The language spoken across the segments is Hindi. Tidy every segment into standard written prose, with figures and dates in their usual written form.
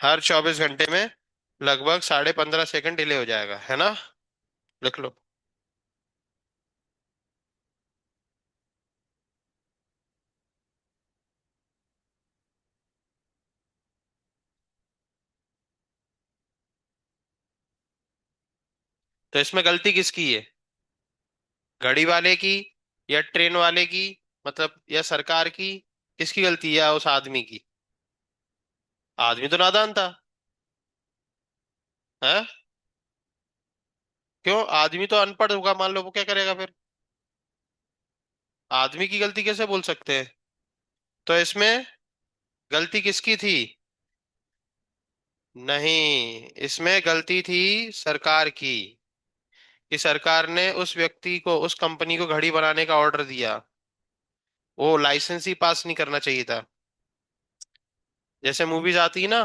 हर 24 घंटे में लगभग 15.5 सेकंड डिले हो जाएगा, है ना? लिख लो। तो इसमें गलती किसकी है? घड़ी वाले की, या ट्रेन वाले की, मतलब या सरकार की? किसकी गलती है, या उस आदमी की? आदमी तो नादान था। है? क्यों? आदमी तो अनपढ़ होगा, मान लो, वो क्या करेगा फिर? आदमी की गलती कैसे बोल सकते हैं? तो इसमें गलती किसकी थी? नहीं, इसमें गलती थी सरकार की, कि सरकार ने उस व्यक्ति को, उस कंपनी को घड़ी बनाने का ऑर्डर दिया। वो लाइसेंस ही पास नहीं करना चाहिए था। जैसे मूवीज आती है ना,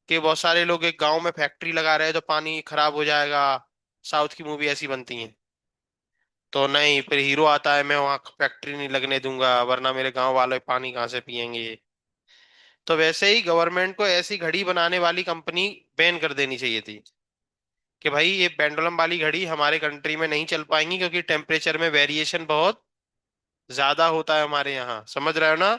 कि बहुत सारे लोग एक गांव में फैक्ट्री लगा रहे हैं तो पानी खराब हो जाएगा। साउथ की मूवी ऐसी बनती है। तो नहीं, फिर हीरो आता है, मैं वहां फैक्ट्री नहीं लगने दूंगा वरना मेरे गांव वाले पानी कहाँ से पियेंगे। तो वैसे ही गवर्नमेंट को ऐसी घड़ी बनाने वाली कंपनी बैन कर देनी चाहिए थी, कि भाई ये पेंडुलम वाली घड़ी हमारे कंट्री में नहीं चल पाएंगी, क्योंकि टेम्परेचर में वेरिएशन बहुत ज्यादा होता है हमारे यहाँ, समझ रहे हो ना?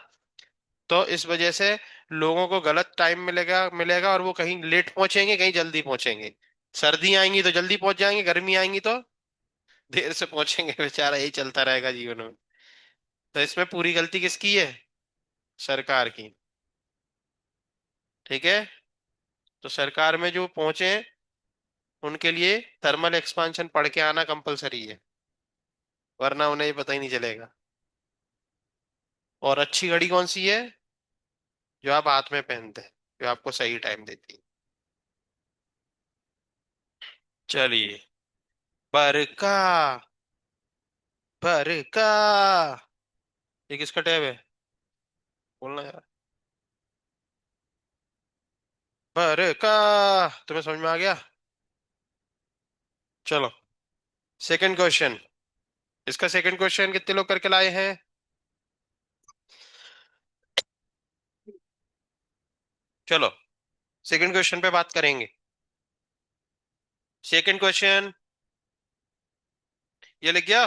तो इस वजह से लोगों को गलत टाइम मिलेगा मिलेगा, और वो कहीं लेट पहुंचेंगे, कहीं जल्दी पहुंचेंगे। सर्दी आएंगी तो जल्दी पहुंच जाएंगे, गर्मी आएंगी तो देर से पहुंचेंगे। बेचारा यही चलता रहेगा जीवन में। तो इसमें पूरी गलती किसकी है? सरकार की। ठीक है। तो सरकार में जो पहुंचे हैं, उनके लिए थर्मल एक्सपांशन पढ़ के आना कंपलसरी है, वरना उन्हें ये पता ही नहीं चलेगा। और अच्छी घड़ी कौन सी है? जो आप हाथ में पहनते हैं, जो आपको सही टाइम देती है। चलिए। बरका। बरका। ये किसका टैब है? बोलना यार। बरका। तुम्हें समझ में आ गया? चलो। Second question. इसका सेकंड क्वेश्चन कितने लोग करके लाए हैं? चलो, सेकंड क्वेश्चन पे बात करेंगे। सेकंड क्वेश्चन ये लिख गया?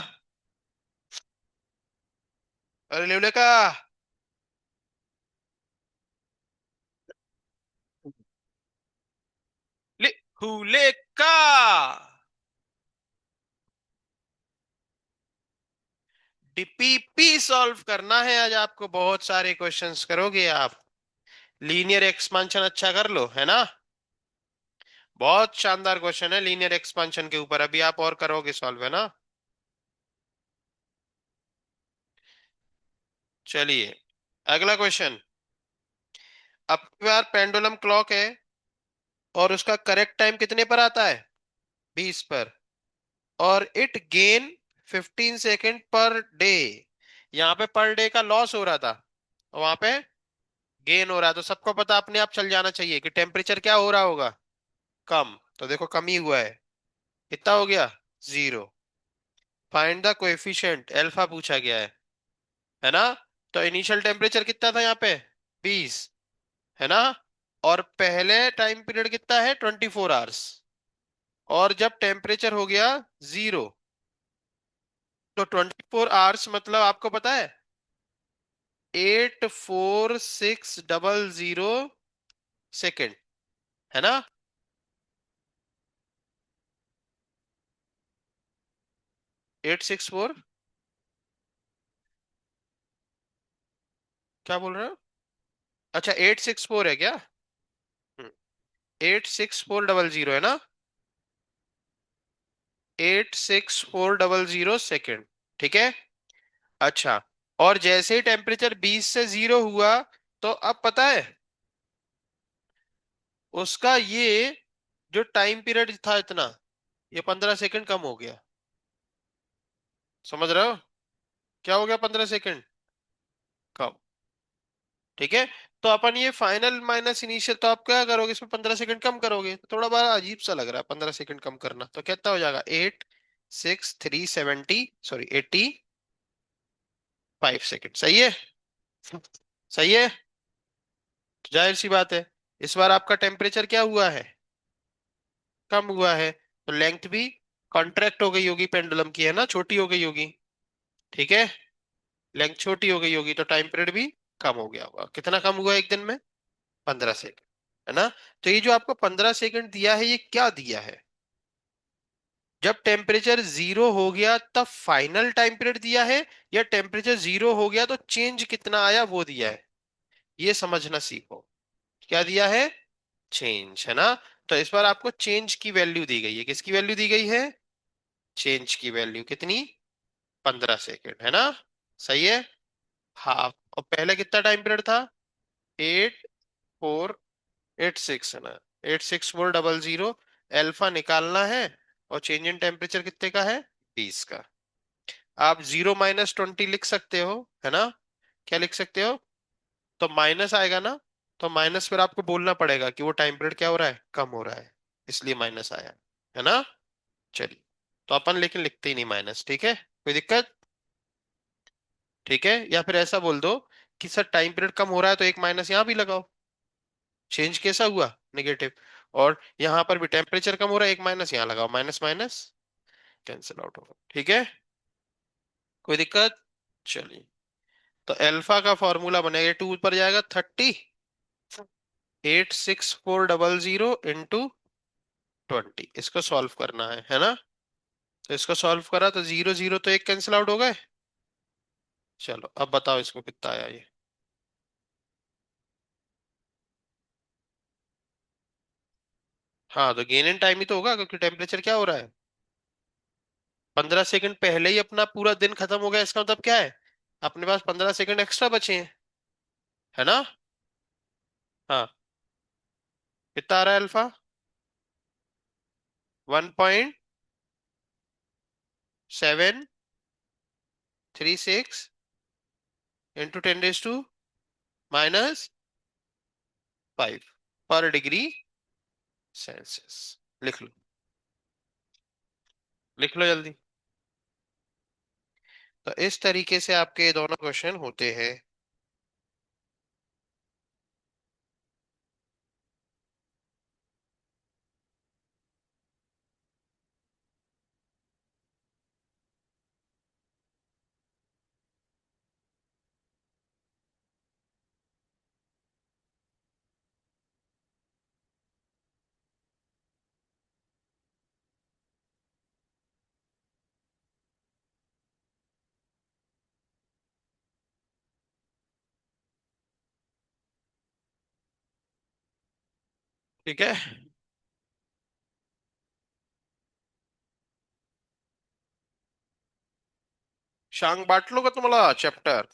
अरे ले का। लिखू का। डीपीपी सॉल्व करना है आज आपको, बहुत सारे क्वेश्चंस करोगे आप। लीनियर एक्सपांशन अच्छा कर लो, है ना? बहुत शानदार क्वेश्चन है लीनियर एक्सपांशन के ऊपर, अभी आप और करोगे सॉल्व, है ना? चलिए, अगला क्वेश्चन। अब की बार पेंडुलम क्लॉक है, और उसका करेक्ट टाइम कितने पर आता है? 20 पर। और it gain 15 second per day. यहाँ पे पर डे का लॉस हो रहा था, और वहां पे गेन हो रहा है। तो सबको पता, अपने आप चल जाना चाहिए कि टेम्परेचर क्या हो रहा होगा, कम। तो देखो कम ही हुआ है। कितना हो गया? 0। फाइंड द कोएफिशिएंट अल्फा पूछा गया है ना? तो इनिशियल टेम्परेचर कितना था यहाँ पे? 20, है ना? और पहले टाइम पीरियड कितना है? 24 आवर्स। और जब टेम्परेचर हो गया 0, तो 24 आवर्स मतलब आपको पता है, 84600 है ना? 864। क्या बोल रहे हो? अच्छा, 864 है क्या? 86400 है ना? 86400 ठीक है। अच्छा, और जैसे ही टेम्परेचर 20 से 0 हुआ, तो अब पता है उसका ये जो टाइम पीरियड था इतना, ये 15 सेकंड कम हो गया। समझ रहे हो? क्या हो गया? 15 सेकंड कम। ठीक है। तो अपन ये फाइनल माइनस इनिशियल, तो आप क्या करोगे, इसमें 15 सेकंड कम करोगे, तो थोड़ा बड़ा अजीब सा लग रहा है 15 सेकंड कम करना। तो कितना हो जाएगा? 86370, सॉरी 85 सेकंड। सही है? सही है। तो जाहिर सी बात है, इस बार आपका टेम्परेचर क्या हुआ है, कम हुआ है, तो लेंथ भी कॉन्ट्रैक्ट हो गई होगी, पेंडुलम की है ना, छोटी हो गई होगी। ठीक है, लेंथ छोटी हो गई होगी तो टाइम पीरियड भी कम हो गया होगा। कितना कम हुआ एक दिन में? 15 सेकंड, है ना। तो ये जो आपको 15 सेकंड दिया है, ये क्या दिया है? जब टेम्परेचर जीरो हो गया तब फाइनल टाइम पीरियड दिया है, या टेम्परेचर जीरो हो गया तो चेंज कितना आया वो दिया है? ये समझना सीखो। क्या दिया है? चेंज, है ना। तो इस बार आपको चेंज की वैल्यू दी गई है। किसकी वैल्यू दी गई है? चेंज की वैल्यू कितनी? 15 सेकेंड, है ना। सही है। हाँ, और पहले कितना टाइम पीरियड था? 8486, है ना। 864000। अल्फा निकालना है, और चेंज इन टेम्परेचर कितने का है? 20 का। आप 0 - 20 लिख सकते हो, है ना। क्या लिख सकते हो? तो माइनस आएगा ना, तो माइनस फिर आपको बोलना पड़ेगा कि वो टाइम पीरियड क्या हो रहा है, कम हो रहा है, इसलिए माइनस आया, है ना। चलिए, तो अपन लेकिन लिखते ही नहीं माइनस, ठीक है, कोई दिक्कत? ठीक है, या फिर ऐसा बोल दो कि सर टाइम पीरियड कम हो रहा है तो एक माइनस यहाँ भी लगाओ। चेंज कैसा हुआ? नेगेटिव। और यहाँ पर भी टेम्परेचर कम हो रहा है, एक माइनस यहाँ लगाओ, माइनस माइनस कैंसिल आउट होगा। ठीक है, कोई दिक्कत? चलिए, तो अल्फा का फॉर्मूला बनेगा, टू ऊपर जाएगा 386400 इंटू 20। इसको सॉल्व करना है ना। तो इसको सॉल्व करा तो जीरो जीरो तो एक कैंसिल आउट हो गए। चलो अब बताओ इसको कितना आया ये। हाँ, तो गेन इन टाइम ही तो होगा, क्योंकि टेम्परेचर क्या हो रहा है, 15 सेकंड पहले ही अपना पूरा दिन खत्म हो गया। इसका मतलब क्या है, अपने पास 15 सेकंड एक्स्ट्रा बचे हैं, है ना। हाँ, कितना आ रहा है अल्फा? 1.736 इंटू 10⁻⁵ पर डिग्री सेल्सियस। लिख लो, लिख लो जल्दी। तो इस तरीके से आपके ये दोनों क्वेश्चन होते हैं। ठीक है, शांग बांट लो का तुम्हाला चैप्टर।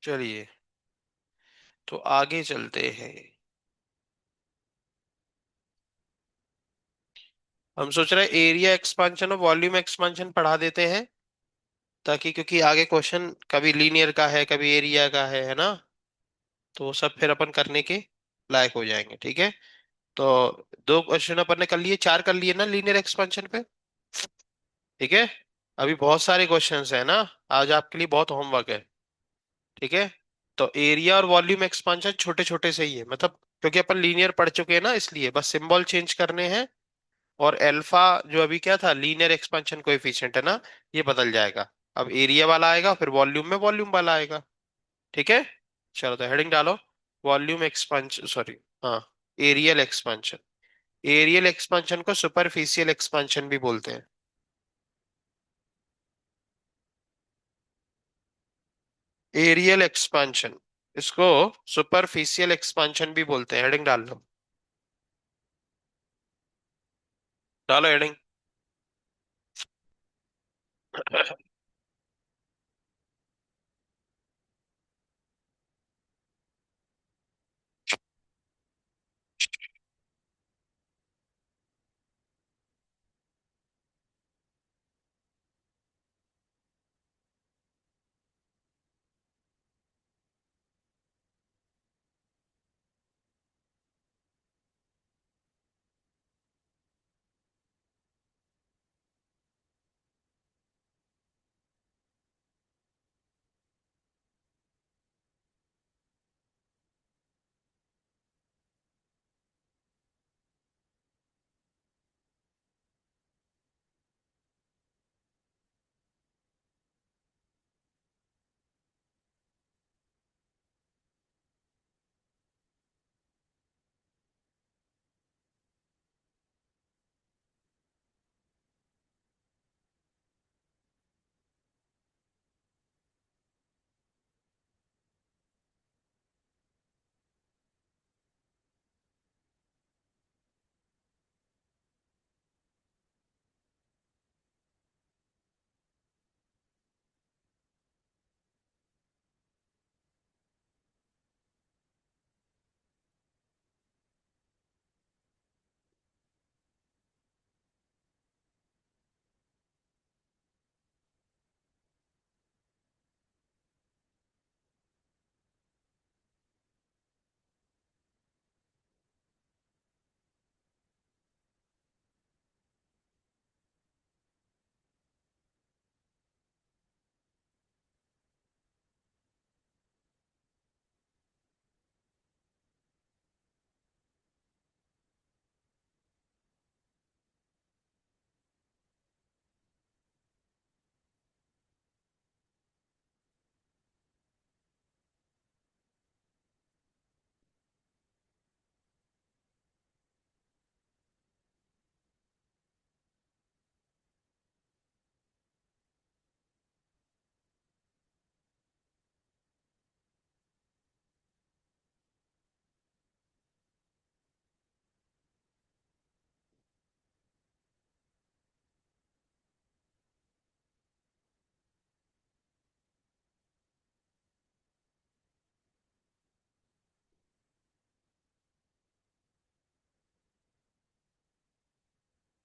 चलिए, तो आगे चलते हैं। हम सोच रहे हैं एरिया एक्सपांशन और वॉल्यूम एक्सपांशन पढ़ा देते हैं, ताकि क्योंकि आगे क्वेश्चन कभी लीनियर का है, कभी एरिया का है ना। तो वो सब फिर अपन करने के लायक हो जाएंगे, ठीक है। तो दो क्वेश्चन अपन ने कर लिए, चार कर लिए ना लीनियर एक्सपांशन पे। ठीक है, अभी बहुत सारे क्वेश्चंस है ना, आज आपके लिए बहुत होमवर्क है। ठीक है, तो एरिया और वॉल्यूम एक्सपांशन छोटे छोटे से ही है, मतलब क्योंकि अपन लीनियर पढ़ चुके हैं ना, इसलिए बस सिंबल चेंज करने हैं। और अल्फा जो अभी क्या था, लीनियर एक्सपांशन कोएफिशिएंट है ना, ये बदल जाएगा। अब एरिया वाला आएगा, फिर वॉल्यूम में वॉल्यूम वाला आएगा। ठीक है, चलो तो हेडिंग डालो, वॉल्यूम एक्सपांशन, सॉरी, हाँ, एरियल एक्सपांशन। एरियल एक्सपांशन को सुपरफिशियल एक्सपांशन भी बोलते हैं। एरियल एक्सपांशन, इसको सुपरफिशियल एक्सपांशन भी बोलते हैं। हेडिंग डाल लो, डालो हेडिंग।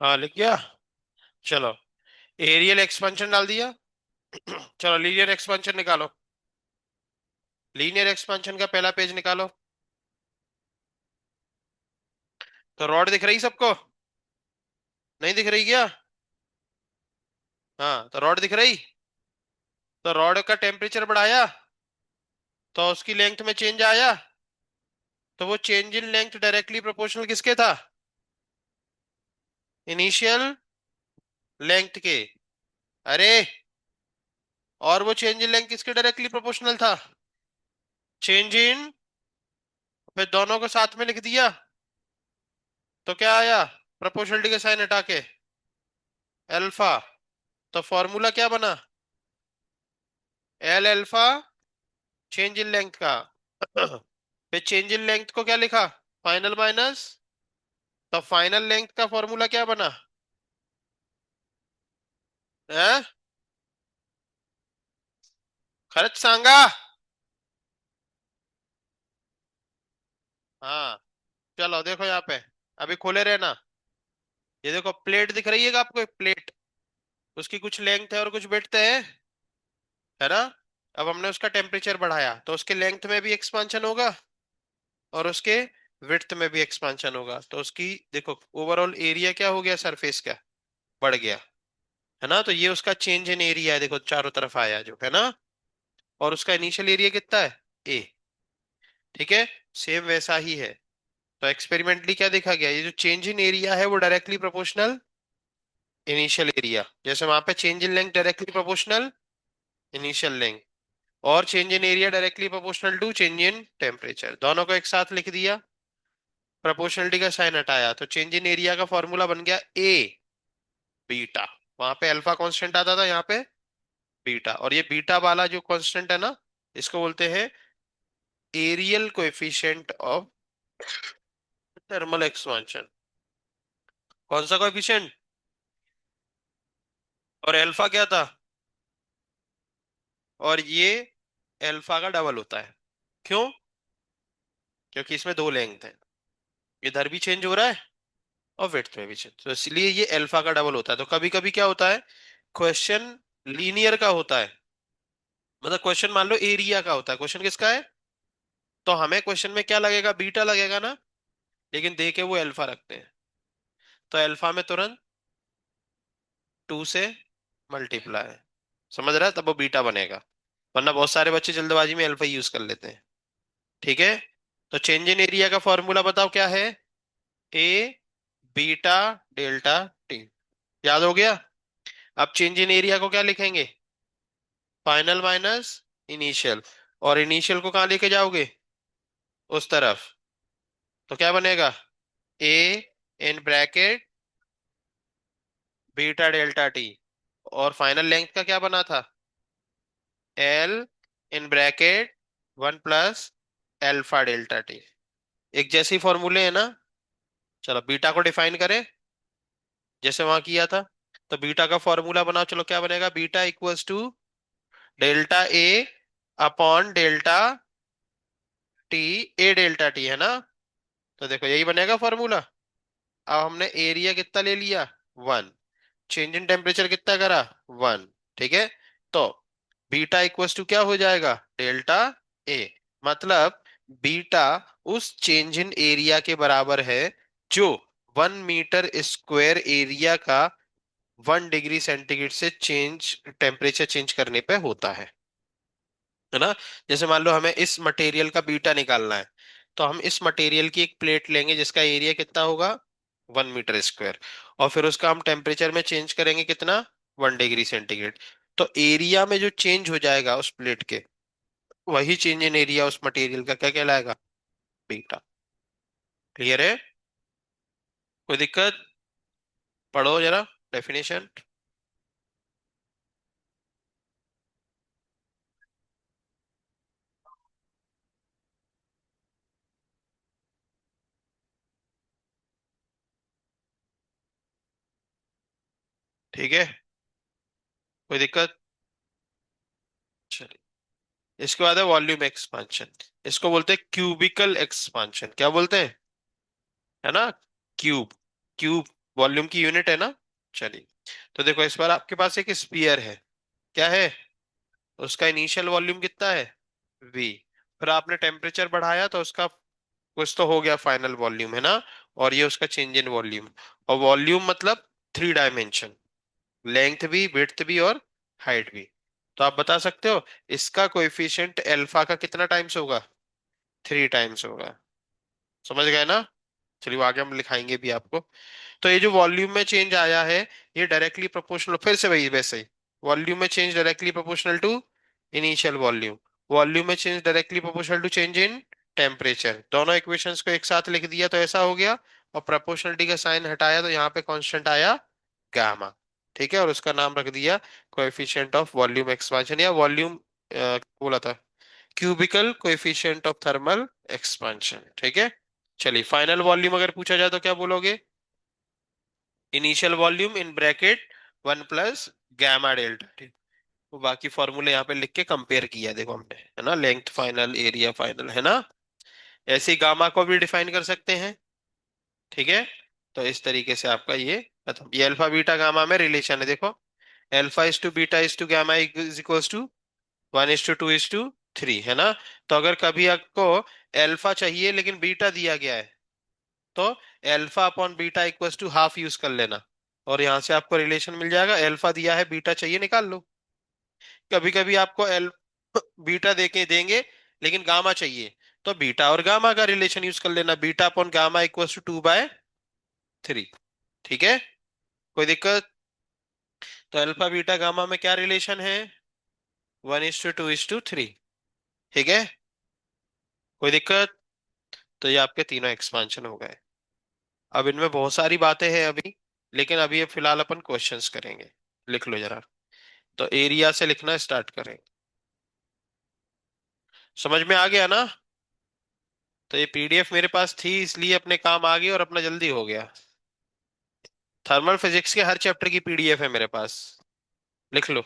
हाँ लिख गया। चलो, एरियल एक्सपेंशन डाल दिया। चलो लीनियर एक्सपेंशन निकालो। लीनियर एक्सपेंशन का पहला पेज निकालो। तो रॉड दिख रही सबको? नहीं दिख रही क्या? हाँ, तो रॉड दिख रही। तो रॉड का टेम्परेचर बढ़ाया तो उसकी लेंथ में चेंज आया। तो वो change in length directly proportional किसके था? इनिशियल लेंथ के। अरे, और वो चेंज इन लेंथ किसके डायरेक्टली प्रोपोर्शनल था? Change in. फिर दोनों को साथ में लिख दिया तो क्या आया? प्रोपोर्शनलिटी का साइन हटा के अल्फा। तो फॉर्मूला क्या बना? L alpha change in length का। फिर चेंज इन लेंथ को क्या लिखा? Final minus. तो फाइनल लेंथ का फॉर्मूला क्या बना? है? खरच सांगा। हाँ। चलो देखो यहाँ पे, अभी खोले रहना। ये देखो प्लेट दिख रही है आपको, एक प्लेट। उसकी कुछ लेंथ है और कुछ विड्थ है ना? अब हमने उसका टेम्परेचर बढ़ाया तो उसके लेंथ में भी एक्सपांशन होगा और उसके विड्थ में भी एक्सपांशन होगा। तो उसकी देखो ओवरऑल एरिया क्या हो गया, सरफेस का बढ़ गया। है ना? तो ये उसका चेंज इन एरिया है, देखो चारों तरफ आया जो, है ना? और उसका इनिशियल एरिया कितना है? ए। ठीक है, सेम वैसा ही है। तो एक्सपेरिमेंटली क्या देखा गया, ये जो चेंज इन एरिया है वो डायरेक्टली प्रोपोर्शनल इनिशियल एरिया, जैसे वहां पे change in length directly proportional initial length, और change in area directly proportional to change in temperature, दोनों को एक साथ लिख दिया। प्रोपोर्शनलिटी का साइन हटाया तो चेंज इन एरिया का फॉर्मूला बन गया ए बीटा। वहां पे अल्फा कांस्टेंट आता था, यहाँ पे बीटा। और ये बीटा वाला जो कांस्टेंट है ना, इसको बोलते हैं areal coefficient of thermal expansion. कौन सा कोएफिशिएंट? और अल्फा क्या था? और ये अल्फा का डबल होता है। क्यों? क्योंकि इसमें दो लेंथ है, इधर भी चेंज हो रहा है और विड्थ में भी चेंज, तो इसलिए ये अल्फा का डबल होता है। तो कभी कभी क्या होता है, क्वेश्चन लीनियर का होता है, मतलब क्वेश्चन मान लो एरिया का होता है, क्वेश्चन किसका है? तो हमें क्वेश्चन में क्या लगेगा, बीटा लगेगा ना, लेकिन दे के वो अल्फा रखते हैं। तो अल्फा में तुरंत टू से मल्टीप्लाई, समझ रहा है? तब वो बीटा बनेगा। वरना बहुत सारे बच्चे जल्दबाजी में अल्फा यूज कर लेते हैं। ठीक है, तो चेंज इन एरिया का फॉर्मूला बताओ क्या है? ए बीटा डेल्टा टी। याद हो गया? अब चेंज इन एरिया को क्या लिखेंगे? Final minus initial. और इनिशियल को कहाँ लेके जाओगे? उस तरफ। तो क्या बनेगा? A in bracket beta delta T. और फाइनल लेंथ का क्या बना था? L in bracket one plus alpha delta T. एक जैसे ही फॉर्मूले है ना? चलो बीटा को डिफाइन करें जैसे वहां किया था। तो बीटा का फॉर्मूला बनाओ, चलो क्या बनेगा? Beta equals to delta A upon delta T, A delta T, है ना? तो देखो यही बनेगा फॉर्मूला। अब हमने एरिया कितना ले लिया? वन। चेंज इन टेम्परेचर कितना करा? वन। ठीक है, तो बीटा इक्वल्स टू क्या हो जाएगा? Delta A. मतलब बीटा उस चेंज इन एरिया के बराबर है जो 1 मीटर स्क्वायर एरिया का 1 डिग्री सेंटीग्रेड से चेंज टेम्परेचर चेंज करने पे होता है ना? जैसे मान लो हमें इस मटेरियल का बीटा निकालना है, तो हम इस मटेरियल की एक प्लेट लेंगे जिसका एरिया कितना होगा? 1 मीटर स्क्वायर। और फिर उसका हम टेम्परेचर में चेंज करेंगे कितना? 1 डिग्री सेंटीग्रेड। तो एरिया में जो चेंज हो जाएगा उस प्लेट के, वही चेंज इन एरिया उस मटेरियल का क्या कहलाएगा? बीटा। क्लियर है? कोई दिक्कत? पढ़ो जरा डेफिनेशन। ठीक है, कोई दिक्कत? चलिए, इसके बाद है वॉल्यूम एक्सपांशन। इसको बोलते हैं क्यूबिकल एक्सपांशन। क्या बोलते हैं? है ना? क्यूब, क्यूब वॉल्यूम की यूनिट है ना। चलिए, तो देखो इस बार आपके पास एक स्फीयर है। क्या है? उसका इनिशियल वॉल्यूम कितना है? V। फिर आपने टेम्परेचर बढ़ाया तो उसका कुछ तो हो गया फाइनल वॉल्यूम, है ना। और ये उसका चेंज इन वॉल्यूम। और वॉल्यूम मतलब 3 डायमेंशन, लेंथ भी, विड्थ भी, और हाइट भी। तो आप बता सकते हो इसका कोएफिशिएंट अल्फा का कितना टाइम्स होगा? 3 टाइम्स होगा। समझ गए ना। चलिए वो आगे हम लिखाएंगे भी आपको। तो ये जो वॉल्यूम में चेंज आया है, ये डायरेक्टली प्रोपोर्शनल, फिर से वही वैसे ही। वॉल्यूम में change directly proportional to initial volume. Volume में change directly proportional to change in temperature. दोनों इक्वेशंस को एक साथ लिख दिया तो ऐसा हो गया। और प्रोपोर्शनलिटी का साइन हटाया तो यहाँ पे कांस्टेंट आया गामा। ठीक है, और उसका नाम रख दिया कोएफिशिएंट ऑफ वॉल्यूम एक्सपांशन, या वॉल्यूम बोला था cubical coefficient of thermal expansion. ठीक है। चलिए, फाइनल वॉल्यूम अगर पूछा जाए तो क्या बोलोगे? Initial volume in bracket 1 plus gamma delta. ठीक। वो बाकी फॉर्मूले यहाँ पे लिख के कंपेयर किया, देखो हमने, है ना, लेंथ फाइनल, एरिया फाइनल, है ना। ऐसे ही गामा को भी डिफाइन कर सकते हैं। ठीक है। तो इस तरीके से आपका ये खत्म। ये अल्फा बीटा गामा में रिलेशन है, देखो। Alpha is to beta is to gamma is equals to 1:2:3, है ना। तो अगर कभी आपको अल्फा चाहिए लेकिन बीटा दिया गया है, तो alpha upon beta equals to half use कर लेना। और यहां से आपको रिलेशन मिल जाएगा। अल्फा दिया है, बीटा चाहिए, निकाल लो। कभी कभी आपको एल बीटा देके देंगे लेकिन गामा चाहिए, तो बीटा और गामा का रिलेशन यूज कर लेना, beta upon gamma equals to 2/3। ठीक है। कोई दिक्कत? तो अल्फा बीटा गामा में क्या रिलेशन है? 1:2:3। ठीक है। कोई दिक्कत? तो ये आपके तीनों एक्सपांशन हो गए। अब इनमें बहुत सारी बातें हैं अभी, लेकिन अभी ये फिलहाल अपन क्वेश्चंस करेंगे। लिख लो जरा। तो एरिया से लिखना स्टार्ट करें। समझ में आ गया ना। तो ये पीडीएफ मेरे पास थी इसलिए अपने काम आ गई और अपना जल्दी हो गया। थर्मल फिजिक्स के हर चैप्टर की पीडीएफ है मेरे पास। लिख लो।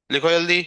लिखो जल्दी।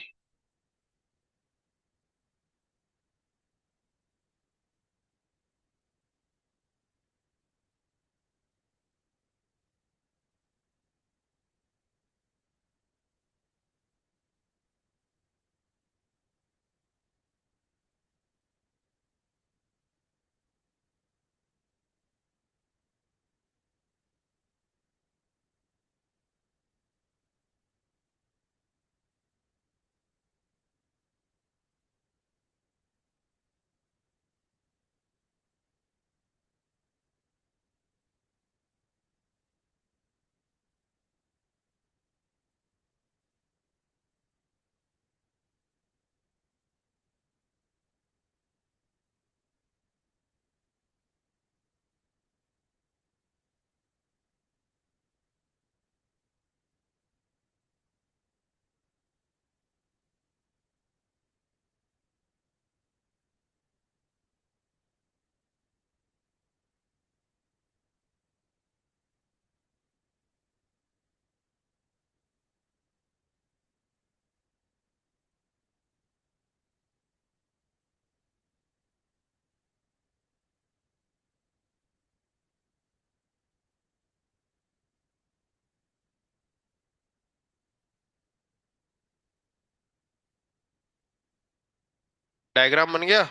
डायग्राम बन गया।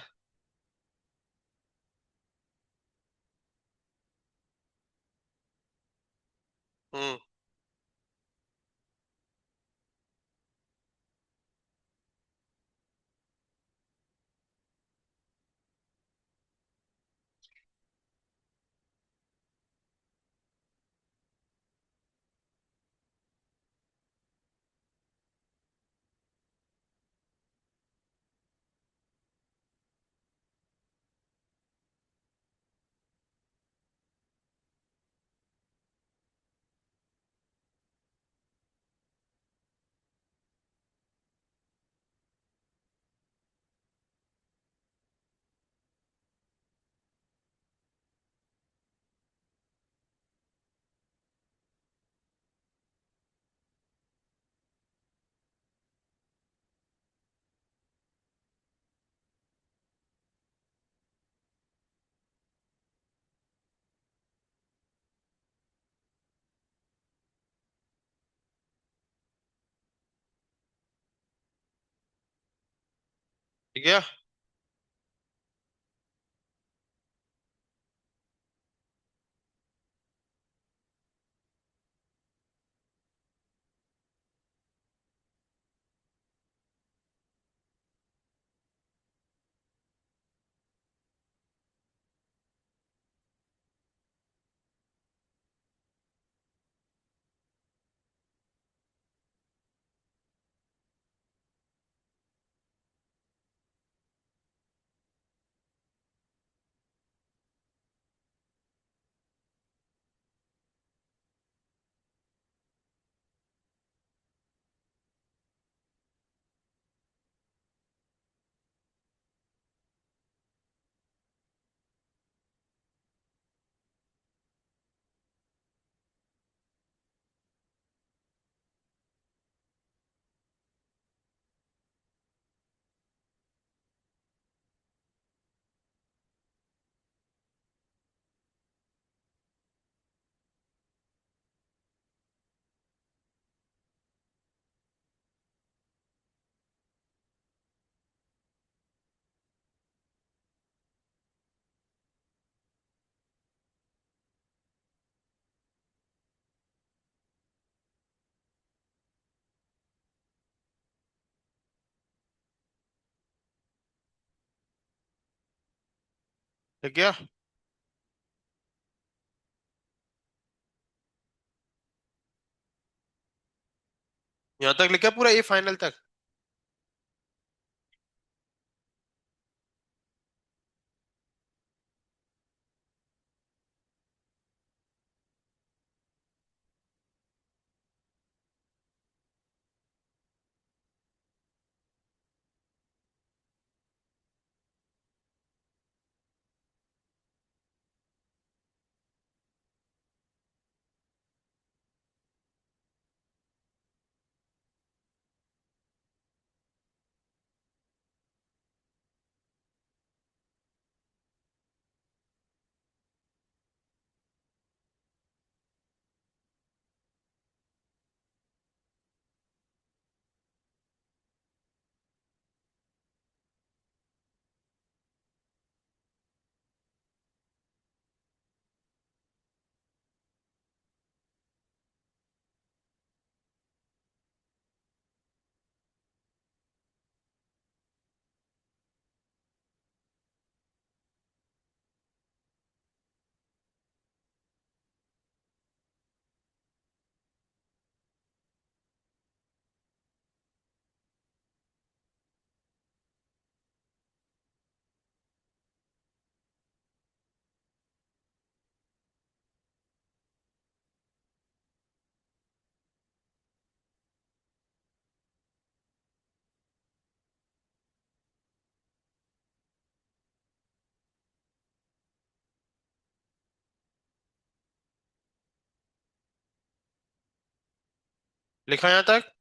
हम्म। ठीक है। ठीक है। यहाँ तक लिखा पूरा ए फाइनल तक। लिखा यहाँ तक।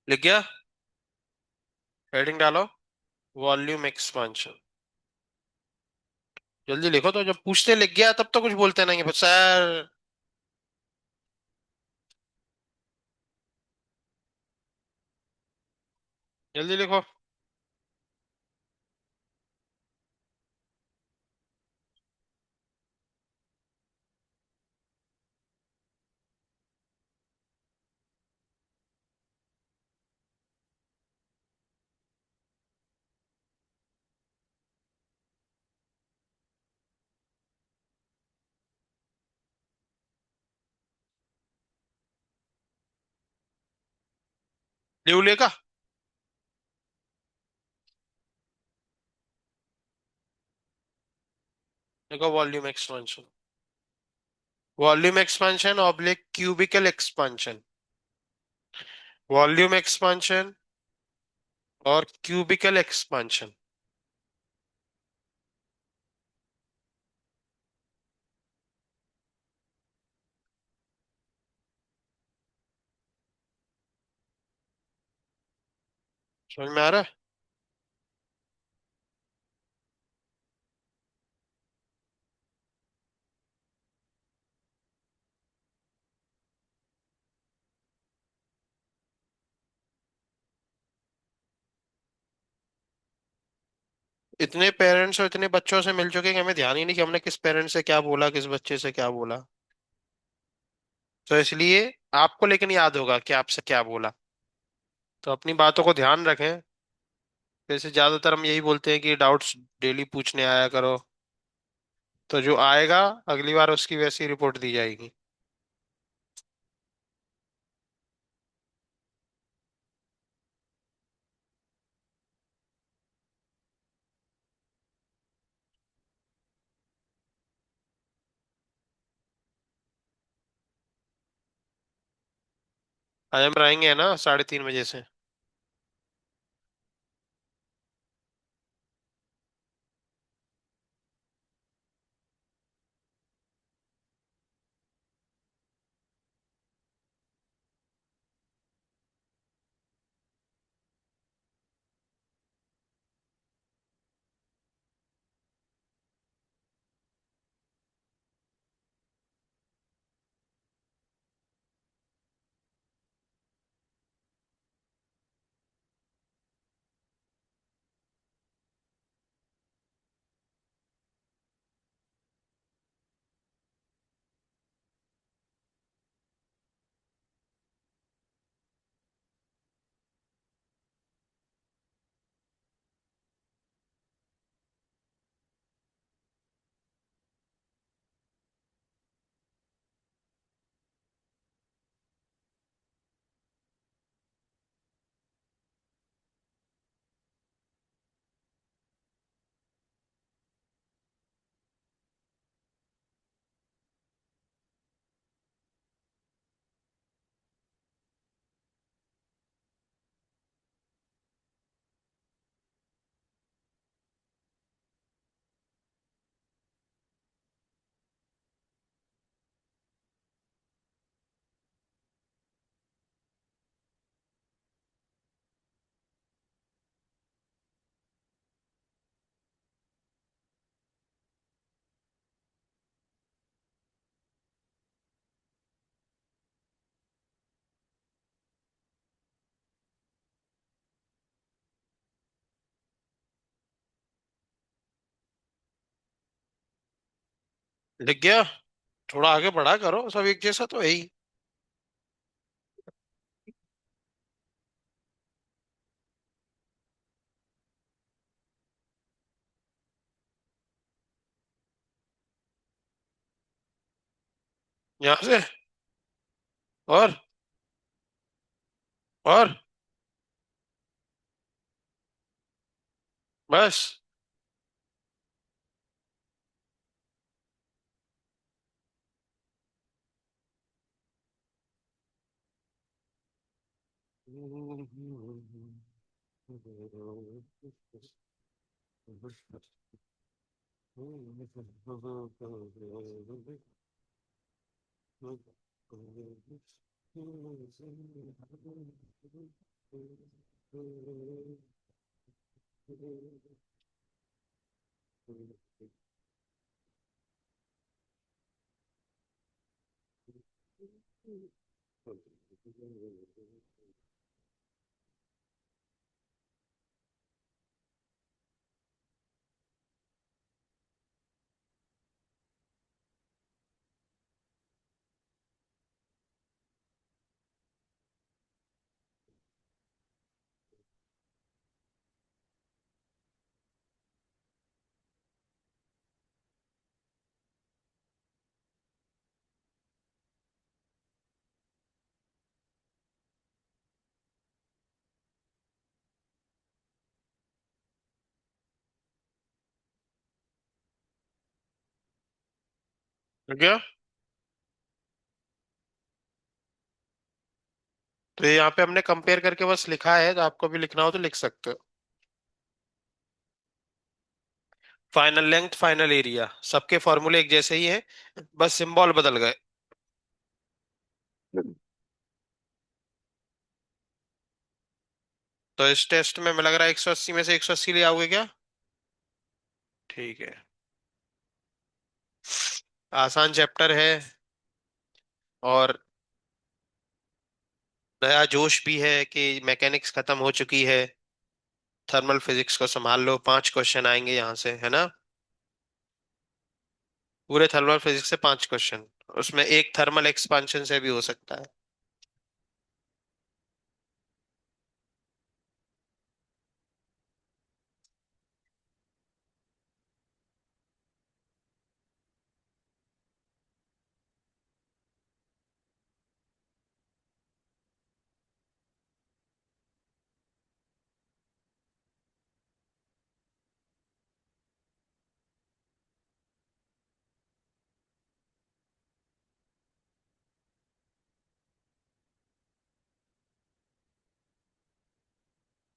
लिख गया? हेडिंग डालो। Volume expansion. जल्दी लिखो, तो जब पूछते लिख गया तब तो कुछ बोलते नहीं है सर। जल्दी लिखो। लिख का। देखो, volume expansion. Volume expansion oblique cubical expansion. Volume expansion और क्यूबिकल एक्सपांशन। समझ में आ रहा है? इतने पेरेंट्स और इतने बच्चों से मिल चुके कि हमें ध्यान ही नहीं कि हमने किस पेरेंट्स से क्या बोला, किस बच्चे से क्या बोला। तो इसलिए आपको लेकिन याद होगा कि आपसे क्या बोला। तो अपनी बातों को ध्यान रखें। वैसे ज्यादातर हम यही बोलते हैं कि डाउट्स डेली पूछने आया करो। तो जो आएगा अगली बार उसकी वैसी रिपोर्ट दी जाएगी। आज हम रहेंगे ना 3:30 बजे से। लिख गया? थोड़ा आगे बढ़ा करो, सब एक जैसा तो है ही। यहाँ से। और और बस। क्या? तो ये यहाँ पे हमने कंपेयर करके बस लिखा है, तो आपको भी लिखना हो तो लिख सकते हो। फाइनल लेंथ, फाइनल एरिया, सबके फॉर्मूले एक जैसे ही हैं, बस सिंबल बदल गए। तो इस टेस्ट में मैं लग रहा है 180 में से 180 ले आओगे क्या? ठीक है। आसान चैप्टर है, और नया जोश भी है कि मैकेनिक्स खत्म हो चुकी है। थर्मल फिजिक्स को संभाल लो, 5 क्वेश्चन आएंगे यहाँ से, है ना? पूरे थर्मल फिजिक्स से 5 क्वेश्चन, उसमें एक थर्मल एक्सपांशन से भी हो सकता है।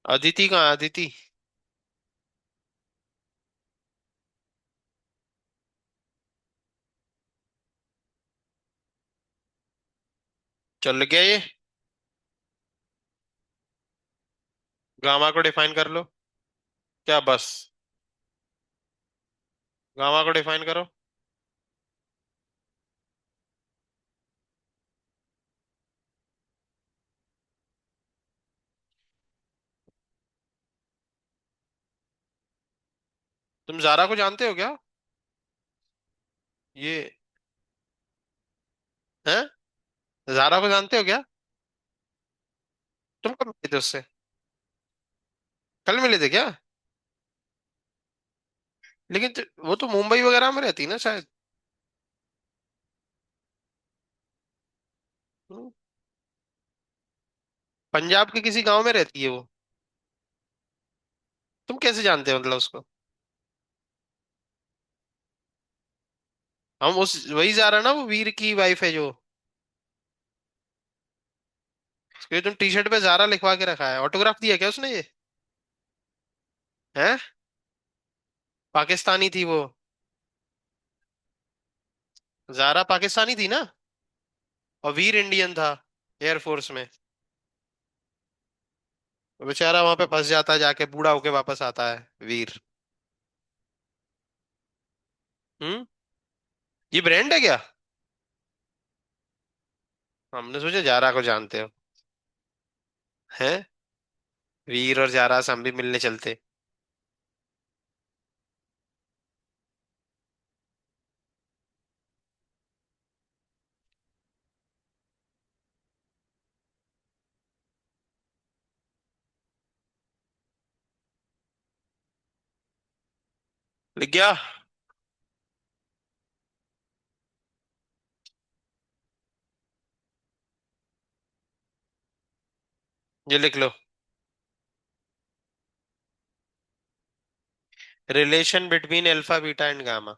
अदिति कहाँ, अदिति? चल गया ये। गामा को डिफाइन कर लो। क्या बस? गामा को डिफाइन करो। तुम जारा को जानते हो क्या? ये है, जारा को जानते हो क्या? तुम कब मिले थे उससे? कल मिले थे क्या? लेकिन वो तो मुंबई वगैरह में रहती है ना शायद। हम्म, पंजाब के किसी गांव में रहती है वो। तुम कैसे जानते हो मतलब उसको? हम उस वही जा रहा ना, वो वीर की वाइफ है जो। उसके तुम टी शर्ट पे जारा लिखवा के रखा है, ऑटोग्राफ दिया क्या उसने ये? है? पाकिस्तानी थी वो। जारा पाकिस्तानी थी ना? और वीर इंडियन था, एयरफोर्स में। वो बेचारा वहां पे फंस जाता है, जाके बूढ़ा होके वापस आता है वीर। हम्म। ये ब्रांड है क्या? हमने सोचा जारा को जानते हो। हैं? वीर और जारा से हम भी मिलने चलते। लिख गया? ये लिख लो। Relation between alpha beta and gamma.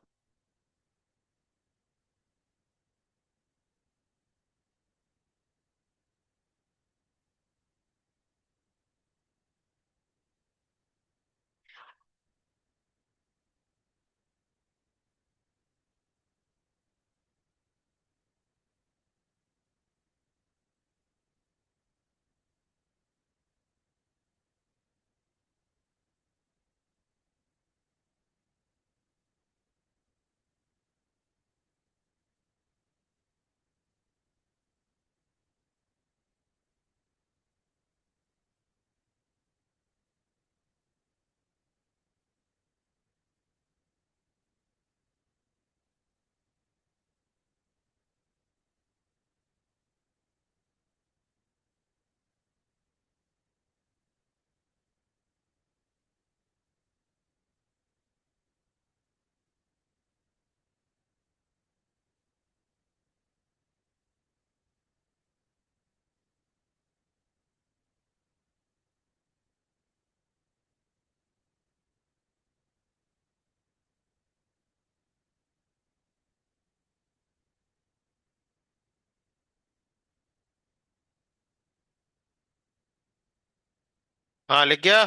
हाँ, लिख गया।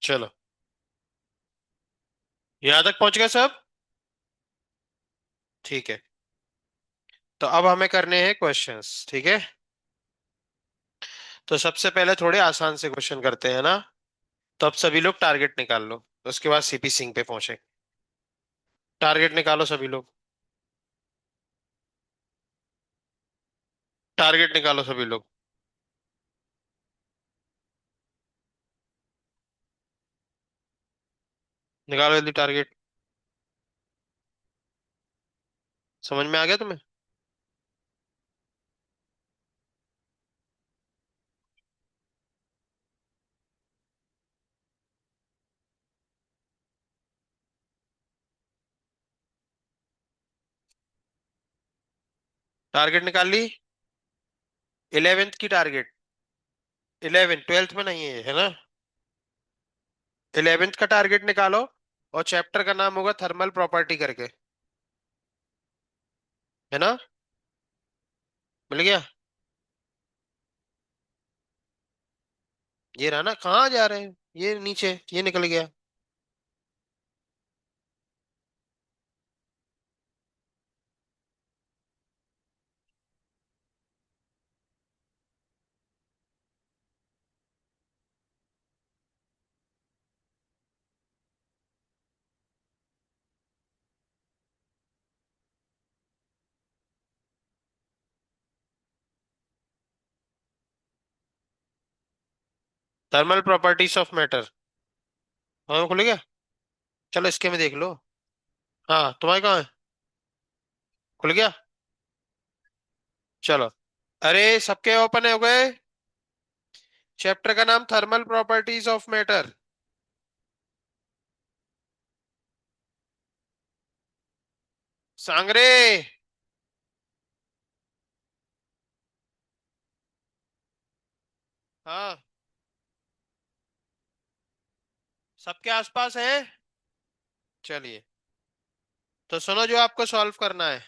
चलो, यहां तक पहुंच गए सब। ठीक है। तो अब हमें करने हैं क्वेश्चंस, ठीक है। तो सबसे पहले थोड़े आसान से क्वेश्चन करते हैं ना। तो अब सभी लोग टारगेट निकाल लो, उसके बाद सीपी सिंह पे पहुंचे। टारगेट निकालो सभी लोग। टारगेट निकालो सभी लोग। निकालो जल्दी टारगेट। समझ में आ गया तुम्हें? टारगेट निकाल ली। 11th की टारगेट। 11 12th में नहीं है, है ना? 11th का टारगेट निकालो। और चैप्टर का नाम होगा थर्मल प्रॉपर्टी करके। है ना? मिल गया। ये रहा ना, कहाँ जा रहे हैं? ये नीचे ये निकल गया। Thermal properties of matter. हाँ, खुल गया। चलो, इसके में देख लो। हाँ, तुम्हारे कहाँ है? खुल गया। चलो। अरे, सबके ओपन हो गए। चैप्टर का नाम थर्मल प्रॉपर्टीज ऑफ मैटर। सांगरे। हाँ, सबके आसपास है। चलिए, तो सुनो जो आपको सॉल्व करना है।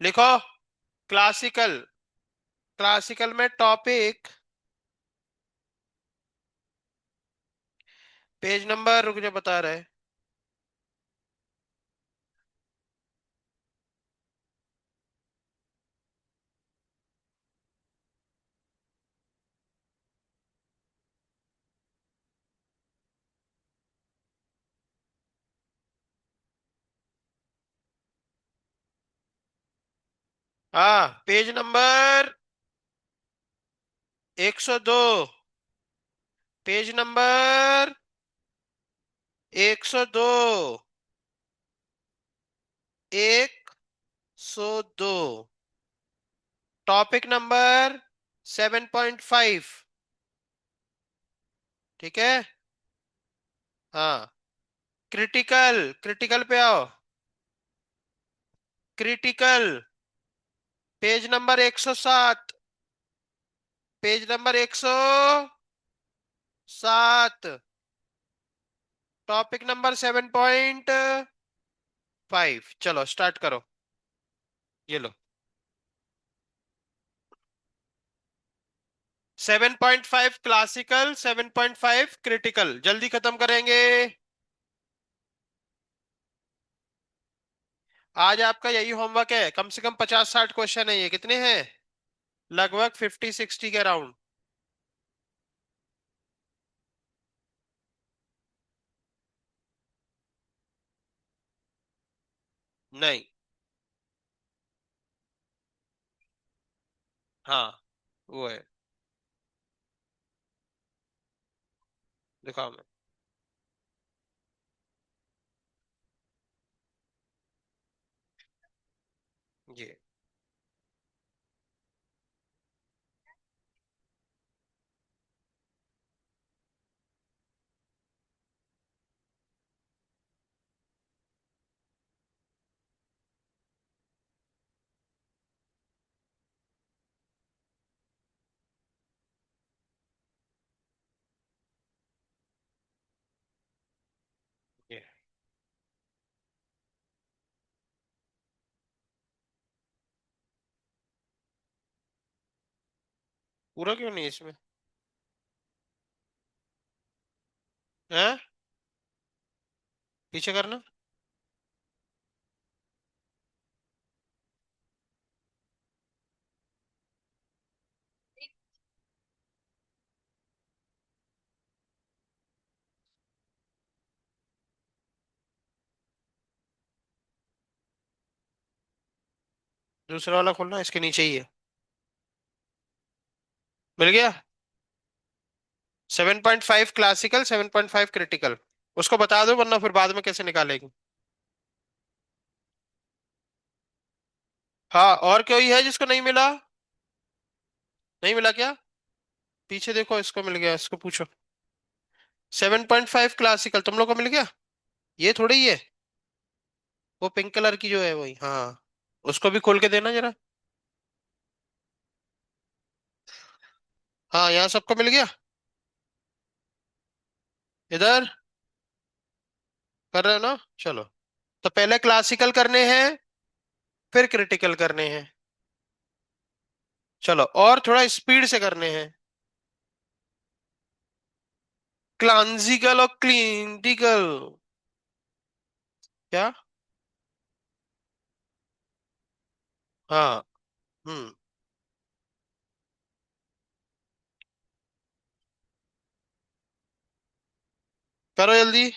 लिखो। क्लासिकल। क्लासिकल में टॉपिक। पेज नंबर रुक जा, बता रहे। हाँ, page number 102। Page number 102। 102। Topic number 7.5। ठीक है। हाँ। क्रिटिकल क्रिटिकल पे आओ। Critical. Page number 107। Page number 107। Topic number 7.5। चलो, स्टार्ट करो। ये लो। 7.5 क्लासिकल, 7.5 क्रिटिकल, जल्दी खत्म करेंगे। आज आपका यही होमवर्क है। कम से कम 50-60 क्वेश्चन है। ये कितने हैं? लगभग 50-60 के अराउंड। नहीं। हाँ, वो है। दिखाओ मैं। ये। पूरा क्यों नहीं है इसमें? है? पीछे करना। दूसरा वाला खोलना, इसके नीचे ही है। मिल गया। 7.5 क्लासिकल, 7.5 क्रिटिकल। उसको बता दो, वरना फिर बाद में कैसे निकालेगी। हाँ, और कोई है जिसको नहीं मिला? नहीं मिला क्या? पीछे देखो, इसको मिल गया, इसको पूछो। 7.5 क्लासिकल तुम लोग को मिल गया। ये थोड़ी ही है। वो पिंक कलर की जो है वही, हाँ। उसको भी खोल के देना जरा। हाँ, यहाँ सबको मिल गया। इधर कर रहे हो ना? चलो। तो पहले क्लासिकल करने हैं, फिर क्रिटिकल करने हैं। चलो, और थोड़ा स्पीड से करने हैं। क्लासिकल और क्लिनिकल। क्या? हाँ। हम्म। करो जल्दी।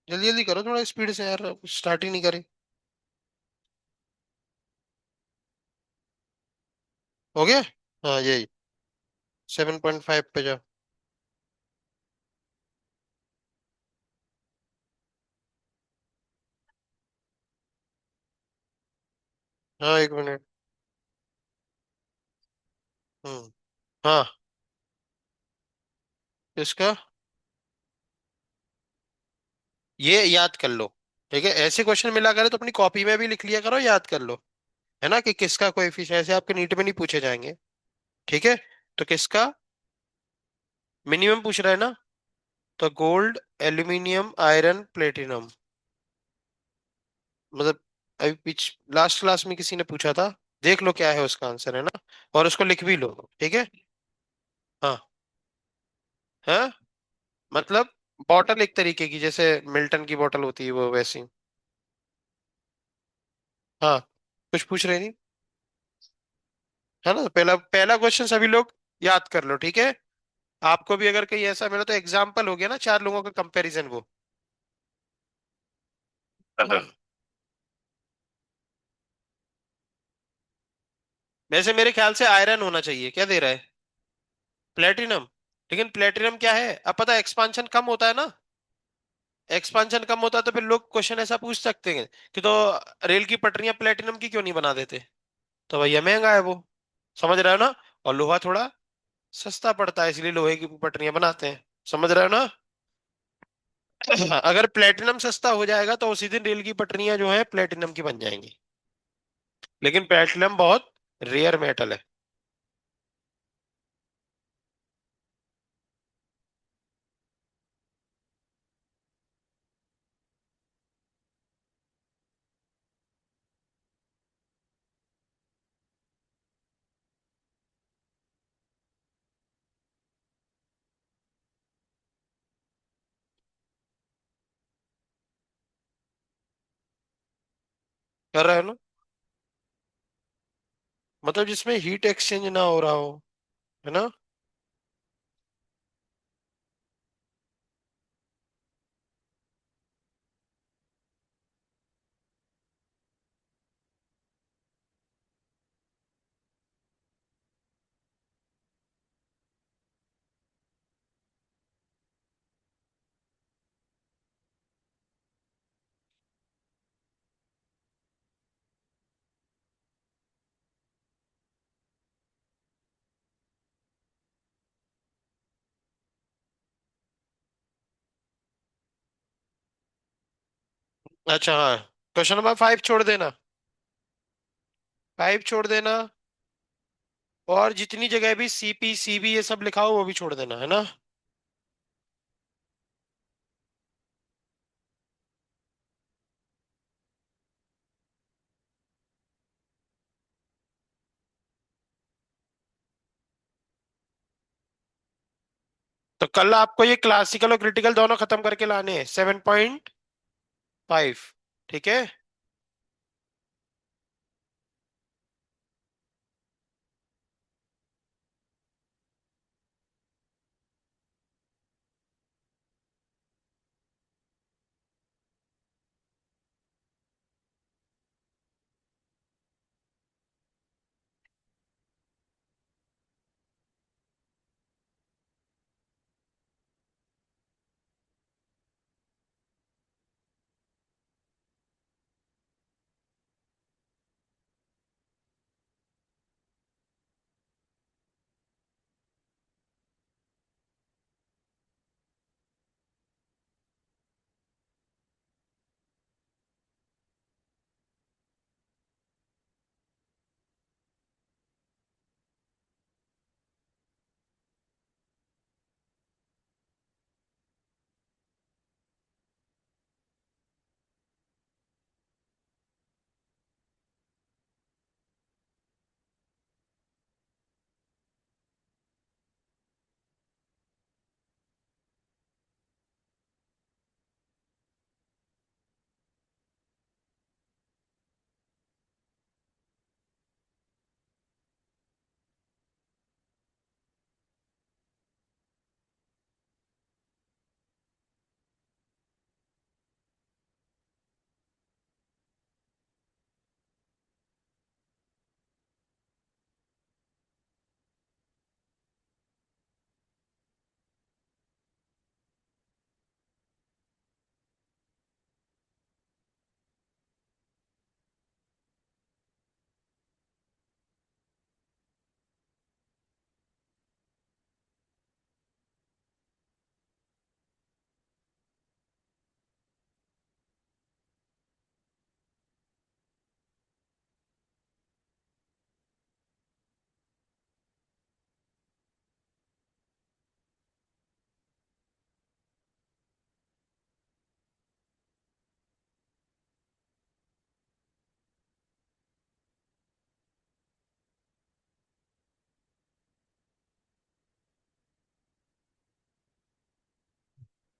जल्दी जल्दी करो, थोड़ा स्पीड से यार, स्टार्ट ही नहीं करी। हो गया। हाँ, यही। 7.5 पे जाओ। हाँ, 1 मिनट। हम्म। हाँ। इसका ये याद कर लो। ठीक है, ऐसे क्वेश्चन मिला करे तो अपनी कॉपी में भी लिख लिया करो, याद कर लो। है ना, कि किसका कोएफिशिएंट, ऐसे आपके नीट में नहीं पूछे जाएंगे। ठीक है। तो किसका मिनिमम पूछ रहा है ना? तो गोल्ड, एल्यूमिनियम, आयरन, प्लेटिनम। मतलब अभी पिछ लास्ट क्लास में किसी ने पूछा था। देख लो क्या है उसका आंसर, है ना? और उसको लिख भी लो। ठीक है। हाँ। है। मतलब बॉटल एक तरीके की, जैसे मिल्टन की बॉटल होती है वो वैसी। हाँ। कुछ पूछ रहे नहीं? है ना, पहला पहला क्वेश्चन सभी लोग याद कर लो, ठीक है। आपको भी अगर कहीं ऐसा मिला तो एग्जाम्पल हो गया ना, चार लोगों का कंपैरिजन वो। वैसे मेरे ख्याल से आयरन होना चाहिए, क्या दे रहा है? प्लेटिनम। लेकिन प्लेटिनम क्या है, अब पता है एक्सपांशन कम होता है ना। एक्सपांशन कम होता है तो फिर लोग क्वेश्चन ऐसा पूछ सकते हैं कि तो रेल की पटरियां प्लेटिनम की क्यों नहीं बना देते? तो भैया महंगा है वो। समझ रहे हो ना? और लोहा थोड़ा सस्ता पड़ता है, इसलिए लोहे की पटरियां बनाते हैं। समझ रहे हो ना? अगर प्लेटिनम सस्ता हो जाएगा तो उसी दिन रेल की पटरियां जो है प्लेटिनम की बन जाएंगी। लेकिन प्लेटिनम बहुत रेयर मेटल है। कर रहे हो ना? मतलब जिसमें हीट एक्सचेंज ना हो रहा हो। है ना? अच्छा, हाँ। क्वेश्चन नंबर 5 छोड़ देना। 5 छोड़ देना। और जितनी जगह भी सीपी सीबी ये सब लिखा हो वो भी छोड़ देना, है ना? तो कल आपको ये क्लासिकल और क्रिटिकल दोनों खत्म करके लाने हैं 7.5। ठीक है।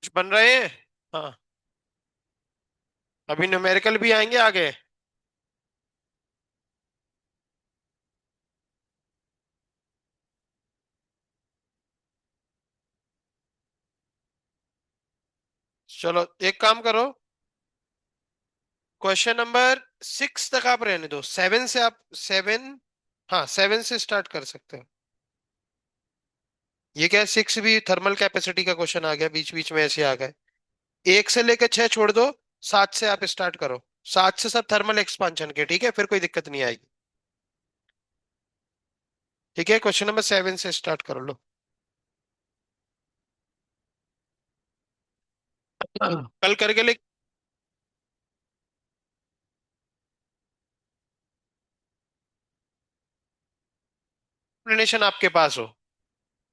कुछ बन रहे हैं। हाँ। अभी न्यूमेरिकल भी आएंगे आगे। चलो एक काम करो। क्वेश्चन नंबर 6 तक आप रहने दो, 7 से आप 7। हाँ 7 से स्टार्ट कर सकते हो। ये क्या है, 6 भी थर्मल कैपेसिटी का क्वेश्चन आ गया, बीच बीच में ऐसे आ गए। 1 से लेकर 6 छोड़ दो। 7 से आप स्टार्ट करो। 7 से सब थर्मल एक्सपांशन के, ठीक है, फिर कोई दिक्कत नहीं आएगी। ठीक है, क्वेश्चन नंबर 7 से स्टार्ट कर लो। कल करके ले। एक्सप्लेनेशन आपके पास हो,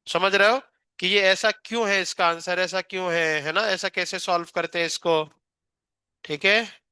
समझ रहे हो कि ये ऐसा क्यों है, इसका आंसर ऐसा क्यों है ना, ऐसा कैसे सॉल्व करते हैं इसको। ठीक है।